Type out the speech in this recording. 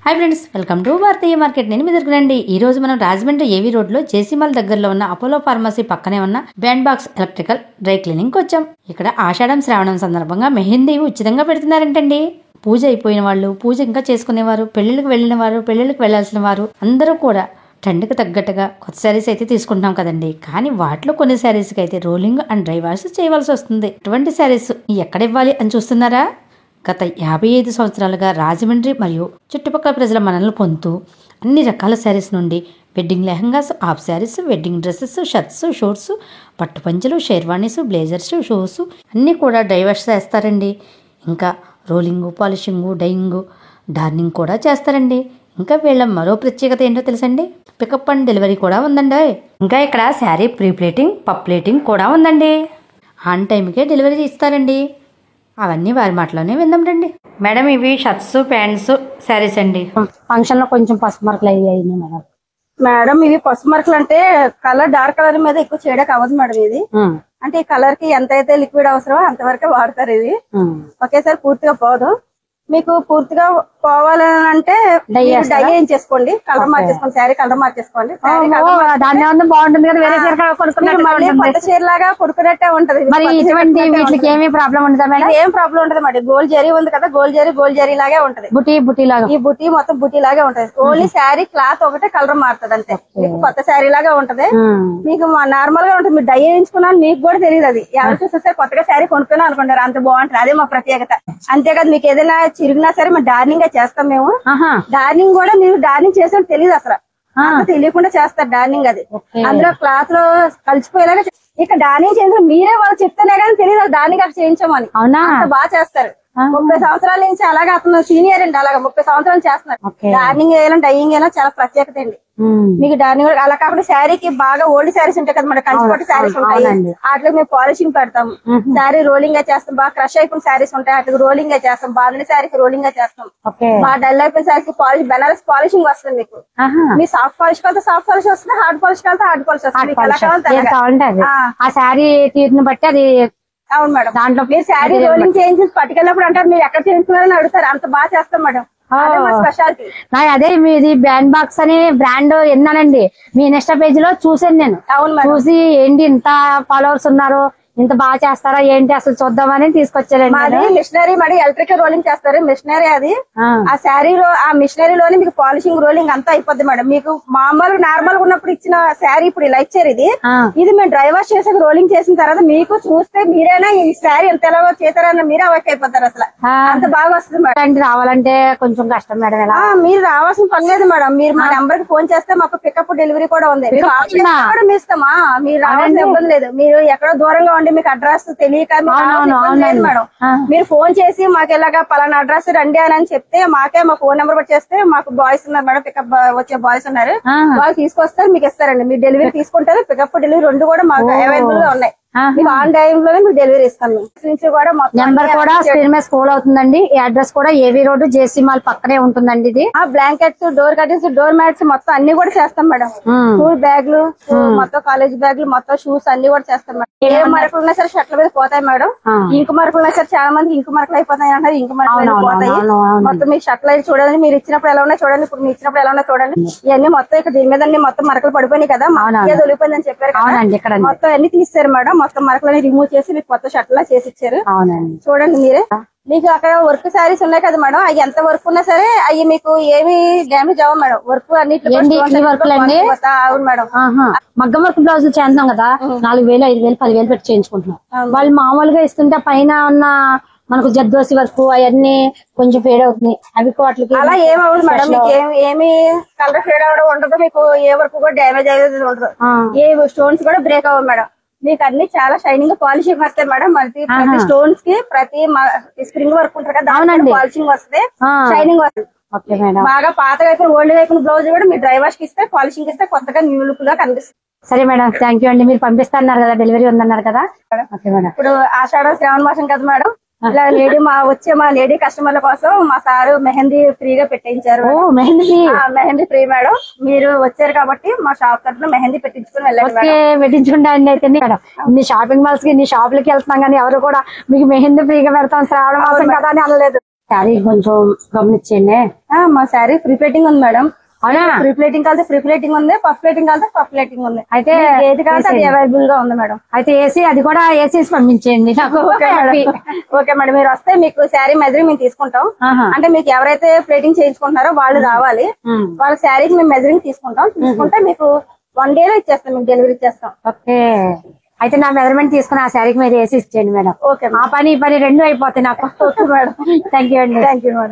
Hi friends, welcome to Bharatiya market. నేను మీ దగ్గర రండి. ఈ రోజు మనం రాజమండ్రి ఏవీ రోడ్ లో జేసీ మాల్ దగ్గరలో ఉన్న అపోలో ఫార్మసీ పక్కనే ఉన్న band box electrical dry cleaning వచ్చాం. ఇక్కడ ఆషాఢం శ్రావణం సందర్భంగా మెహందీ ఉచితంగా పెడుతున్నారంటండి. పూజ అయిపోయిన వాళ్ళు, పూజ ఇంకా చేసుకునేవారు, పెళ్లిళ్ళకి వెళ్ళిన వారు, పెళ్లిళ్ళకి వెళ్లాల్సిన వారు అందరూ కూడా ట్రెండ్కి తగ్గట్టుగా కొత్త శారీస్ అయితే తీసుకుంటున్నాం కదండి. కానీ వాటిలో కొన్ని శారీస్కి అయితే రోలింగ్ అండ్ డ్రై వాష్ చేయవలసి వస్తుంది. ఇటువంటి శారీస్ ఎక్కడ ఇవ్వాలి అని చూస్తున్నారా? గత 55 సంవత్సరాలుగా రాజమండ్రి మరియు చుట్టుపక్కల ప్రజల మనల్ని పొందుతూ అన్ని రకాల శారీస్ నుండి wedding lehengas, half saris, wedding dresses, shirts, shorts, పట్టు పంచలు, షేర్వాణీస్, బ్లేజర్స్, షూస్ అన్నీ కూడా డ్రై వాష్ చేస్తారండి. ఇంకా రోలింగు, పాలిషింగు, డైయింగు, డార్నింగ్ కూడా చేస్తారండి. ఇంకా వీళ్ళ మరో ప్రత్యేకత ఏంటో తెలుసండి? పికప్ అండ్ డెలివరీ కూడా ఉందండి. ఇంకా ఇక్కడ శారీ ప్రీ ప్లేటింగ్, పప్ ప్లేటింగ్ కూడా ఉందండి. ఆన్ టైంకే డెలివరీ ఇస్తారండి. అవన్నీ వారి మాటలోనే విందాం రండి. మేడం, ఇవి షర్ట్స్, ప్యాంట్స్, శారీస్ అండి. ఫంక్షన్ లో కొంచెం పసుపు మార్కులు అయ్యాయి మేడం. మేడం ఇవి పసుపు మార్కులు అంటే కలర్ డార్క్ కలర్ మీద ఎక్కువ చేయడానికి అవ్వదు మేడం. ఇది అంటే ఈ కలర్ కి ఎంత అయితే లిక్విడ్ అవసరమో అంతవరకే వాడతారు. ఇది ఒకేసారి పూర్తిగా పోదు. మీకు పూర్తిగా పోవాలని అంటే డై చేసుకోండి, కలర్ మార్చేసుకోండి, శారీ కలర్ మార్చేసుకోండి. బాగుంటుంది కదా, వేరే మళ్ళీ కొత్త చీర లాగా కొడుకున్నట్టే ఉంటది. మరి ఇటువంటి వీటికి ఏమీ ప్రాబ్లం ఉండదా మేడం? ఏం ప్రాబ్లం ఉండదు మేడం. గోల్డ్ జరీ ఉంది కదా, గోల్డ్ జరీ లాగే ఉంటది. బుటీ లాగా, ఈ బుటీ మొత్తం బుటీ లాగే ఉంటది. ఓన్లీ శారీ క్లాత్ ఒకటే కలర్ మారుతుంది అంతే. మీకు కొత్త శారీ లాగా ఉంటది. మీకు నార్మల్ గా ఉంటుంది. మీరు డై వేయించుకున్నా మీకు కూడా తెలియదు. అది ఎవరు చూస్తే కొత్తగా శారీ కొనుక్కున్నా అనుకుంటారు, అంత బాగుంటది. అదే మా ప్రత్యేకత. అంతేకాదు మీకు ఏదైనా చిరిగినా సరే మేము డార్నింగ్ చేస్తాం. మేము డార్నింగ్ కూడా మీరు డార్నింగ్ చేసే తెలియదు అసలు, తెలియకుండా చేస్తారు డార్నింగ్. అది అందులో క్లాత్ లో కలిసిపోయేలాగా ఇక డార్నింగ్ చేసిన మీరే వాళ్ళు చెప్తేనే కానీ తెలియదు డార్నింగ్ అక్కడ చేయించామని. బాగా చేస్తారు. 30 సంవత్సరాల నుంచి అలాగే అతను సీనియర్ అండి. అలాగా 30 సంవత్సరాలు చేస్తున్నారు. డార్నింగ్ వేయడం, డైయింగ్ వేయడం చాలా ప్రత్యేకత అండి. మీకు డార్నింగ్ అలా కాకుండా శారీకి బాగా ఓల్డ్ శారీస్ ఉంటాయి కదా, మన కంచిపట్టు శారీస్ ఉంటాయి, వాటికి మేము పాలిషింగ్ పెడతాం. శారీ రోలింగ్ గా చేస్తాం. బాగా క్రష్ అయిపోయిన శారీస్ ఉంటాయి, వాటికి రోలింగ్ గా చేస్తాం. బాగుండే శారీకి రోలింగ్ గా చేస్తాం. బాగా డల్ అయిపోయిన శారీకి పాలిష్, బెనారస్ పాలిషింగ్ వస్తుంది. మీకు మీ సాఫ్ట్ పాలిష్ కలితే సాఫ్ట్ పాలిష్ వస్తుంది, హార్డ్ పాలిష్ కలితే హార్డ్ పాలిష్ వస్తుంది. ఆ శారీ తీరుని బట్టి అది. అవును మేడం. దాంట్లో మీరు శారీ రోలింగ్ చేయించి పట్టుకెళ్ళినప్పుడు అంటారు మీరు ఎక్కడ చేయించుకున్నారని అడుగుతారు. అంత బాగా చేస్తాం మేడం. స్పెషాలిటీ అదే మీది బ్యాండ్ బాక్స్ అనే బ్రాండ్ విన్నానండి. మీ ఇన్స్టా పేజ్ లో చూసాను నేను. చూసి ఏంటి ఇంత ఫాలోవర్స్ ఉన్నారు, ఇంత బాగా చేస్తారా ఏంటి అసలు చూద్దామని తీసుకొచ్చారండి. మాది మిషనరీ మరి ఎలక్ట్రికల్ రోలింగ్ చేస్తారు. మిషనరీ అది. ఆ శారీలో ఆ మిషనరీలోనే మీకు పాలిషింగ్ రోలింగ్ అంతా అయిపోద్ది మేడం. మీకు మామూలు నార్మల్ గా ఉన్నప్పుడు ఇచ్చిన శారీ ఇప్పుడు ఇలా ఇచ్చారు. ఇది మేము డ్రై వాష్ చేసి రోలింగ్ చేసిన తర్వాత మీకు చూస్తే మీరైనా ఈ శారీ ఎంత ఎలా చేశారన్న మీరే అవాక్ అయిపోతారు. అసలు అంత బాగా వస్తుంది మేడం. రావాలంటే కొంచెం కష్టం మేడం. మీరు రావాల్సిన పని లేదు మేడం. మీరు మా నెంబర్ కి ఫోన్ చేస్తే మాకు పికప్ డెలివరీ కూడా ఉంది. మీ ఇస్తామా, మీరు రావాల్సిన ఇబ్బంది లేదు. మీరు ఎక్కడో దూరంగా మీకు అడ్రస్ తెలియక మేడం, మీరు ఫోన్ చేసి మాకు ఇలాగా పలానా అడ్రస్ రండి అని చెప్తే మాకే మా ఫోన్ నెంబర్ కూడా చేస్తే మాకు బాయ్స్ ఉన్నారు మేడం, పికప్ వచ్చే బాయ్స్ ఉన్నారు. వాళ్ళు తీసుకొస్తారు, మీకు ఇస్తారండి. మీరు డెలివరీ తీసుకుంటారు. పికప్ డెలివరీ రెండు కూడా మాకు అవైలబుల్ గా ఉన్నాయి. మీకు ఆన్ టైమ్ లోనే మీకు డెలివరీ ఇస్తాం. నెంబర్ కూడా స్క్రీన్ మీద స్క్రోల్ అవుతుందండి. ఈ అడ్రస్ కూడా ఏవీ రోడ్ జేసీ మాల్ పక్కనే ఉంటుందండి. ఇది blankets, door curtains, door mats మొత్తం అన్ని కూడా చేస్తాం మేడం. స్కూల్ బ్యాగులు మొత్తం, కాలేజ్ బ్యాగులు మొత్తం, షూస్ అన్ని కూడా చేస్తాం మేడం. ఏ మరకలు ఉన్నా సరే షర్ట్ల మీద పోతాయి మేడం. ఇంకు మరకలు ఉన్నా సరే చాలా మంది ఇంకు మరకలు అయిపోతాయి అంటారు. ఇంకు మరకలు పోతాయి మొత్తం. మీకు షర్ట్లు అయితే చూడండి, మీరు ఇచ్చినప్పుడు ఎలా ఉన్నా చూడండి, ఇప్పుడు మీరు ఇచ్చినప్పుడు ఎలా ఉన్నా చూడండి. ఇవన్నీ మొత్తం ఇక్కడ దీని మీద మొత్తం మరకలు పడిపోయినాయి కదా, తొలిపోయిందని చెప్పారు కదా, మొత్తం అన్ని తీస్తారు మేడం. మొత్తం మరకలని రిమూవ్ చేసి మీకు కొత్త షర్ట్ లా చేసి ఇచ్చారు. చూడండి మీరే. మీకు అక్కడ వర్క్ శారీస్ ఉన్నాయి కదా మేడం, అవి ఎంత వర్క్ ఉన్నా సరే అవి మీకు ఏమి డ్యామేజ్ అవ్వవు మేడం. వర్క్ అన్నిటి అవును మేడం. మగ్గం వర్క్ బ్లౌజ్ చేస్తున్నాం కదా, 4000, 5000, 10,000 పెట్టి చేయించుకుంటున్నాం. వాళ్ళు మామూలుగా ఇస్తుంటే పైన ఉన్న మనకు జద్దోసి వరకు అవన్నీ కొంచెం ఫేడ్ అవుతుంది. అవి వాటికి అలా ఏమవుతుంది మేడం. మీకు ఏమి కలర్ ఫేడ్ అవడం ఉండదు. మీకు ఏ వర్క్ కూడా డ్యామేజ్ అయ్యేది ఉండదు. ఏ స్టోన్స్ కూడా బ్రేక్ అవ్వవు మేడం. మీకు అన్ని చాలా షైనింగ్ పాలిషింగ్ వస్తాయి మేడం. ప్రతి స్టోన్స్ కి ప్రతి స్ప్రింగ్ వర్క్ ఉంటారు కదా, పాలిషింగ్ వస్తుంది, షైనింగ్ వస్తుంది. బాగా పాత వైపు ఓల్డ్ వైపు బ్లౌజ్ కూడా మీరు డ్రై వాష్ కి ఇస్తే, పాలిషింగ్ ఇస్తే కొత్తగా న్యూ లుక్ గా కనిపిస్తుంది. సరే మేడం, థ్యాంక్ యూ అండి. మీరు పంపిస్తున్నారు కదా, డెలివరీ ఉందన్నారు కదా. ఇప్పుడు ఆషాఢం శ్రావణ మాసం కదా మేడం, ఇలా మా లేడీ కస్టమర్ల కోసం మా సారు మెహందీ ఫ్రీగా పెట్టించారు. Mehndi free madam. మీరు వచ్చారు కాబట్టి మా షాప్ తరఫున మెహందీ పెట్టించుకుని వెళ్ళండి. పెట్టించుకుంటాండి. అయితే మేడం, ఇన్ని షాపింగ్ మాల్స్ కి, ఇన్ని షాపులకి వెళ్తున్నాం కానీ ఎవరు కూడా మీకు మెహందీ ఫ్రీగా పెడతాం శ్రావణ మాసం కదా అని అనలేదు. శారీ కొంచెం గమనించండి. మా శారీ ఫ్రీ ప్లేటింగ్ ఉంది మేడం. అవునా? ఫ్రీ ప్లేటింగ్ కలిసి ఫ్రీ ప్లేటింగ్ ఉంది, పఫ్ ప్లేటింగ్ కలిసి పఫ్ ప్లేటింగ్ ఉంది. అయితే ఏది కావాలి అది అవైలబుల్ గా ఉంది మేడం. అయితే ఏసీ అది కూడా ఏసీస్ పంపించండి నాకు. ఓకే మేడం, మీరు వస్తే మీకు శారీ మెజరింగ్ మేము తీసుకుంటాం. అంటే మీకు ఎవరైతే ప్లేటింగ్ చేయించుకుంటున్నారో వాళ్ళు రావాలి. వాళ్ళ శారీకి మేము మెజరింగ్ తీసుకుంటే మీకు 1 day లో ఇచ్చేస్తాం, మీకు డెలివరీ ఇచ్చేస్తాం. ఓకే, అయితే నా మెజర్మెంట్ తీసుకుని ఆ శారీకి మీరు ఏసీ ఇచ్చేయండి మేడం. ఓకే, ఆ పని ఈ పని 2 అయిపోతాయి నాకు. ఓకే మేడం, థ్యాంక్ యూ అండి. Thank you madam.